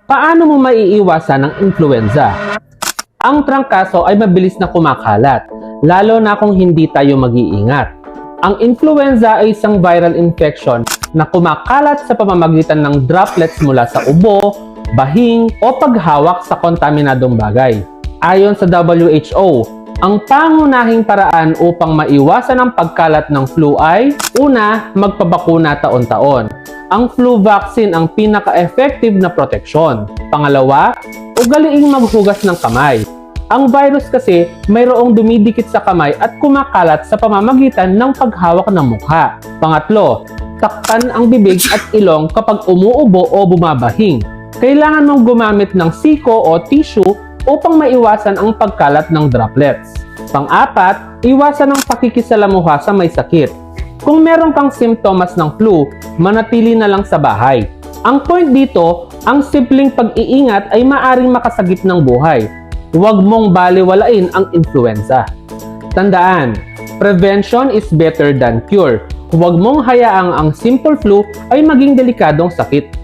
Paano mo maiiwasan ang influenza? Ang trangkaso ay mabilis na kumakalat, lalo na kung hindi tayo mag-iingat. Ang influenza ay isang viral infection na kumakalat sa pamamagitan ng droplets mula sa ubo, bahing o paghawak sa kontaminadong bagay. Ayon sa WHO, ang pangunahing paraan upang maiwasan ang pagkalat ng flu ay, una, magpabakuna taon-taon. Ang flu vaccine ang pinaka-effective na proteksyon. Pangalawa, ugaliing maghugas ng kamay. Ang virus kasi mayroong dumidikit sa kamay at kumakalat sa pamamagitan ng paghawak ng mukha. Pangatlo, takpan ang bibig at ilong kapag umuubo o bumabahing. Kailangan mong gumamit ng siko o tissue upang maiwasan ang pagkalat ng droplets. Pang-apat, iwasan ang pakikisalamuha sa may sakit. Kung meron kang simptomas ng flu, manatili na lang sa bahay. Ang point dito, ang simpleng pag-iingat ay maaring makasagip ng buhay. Huwag mong baliwalain ang influenza. Tandaan, prevention is better than cure. Huwag mong hayaang ang simple flu ay maging delikadong sakit.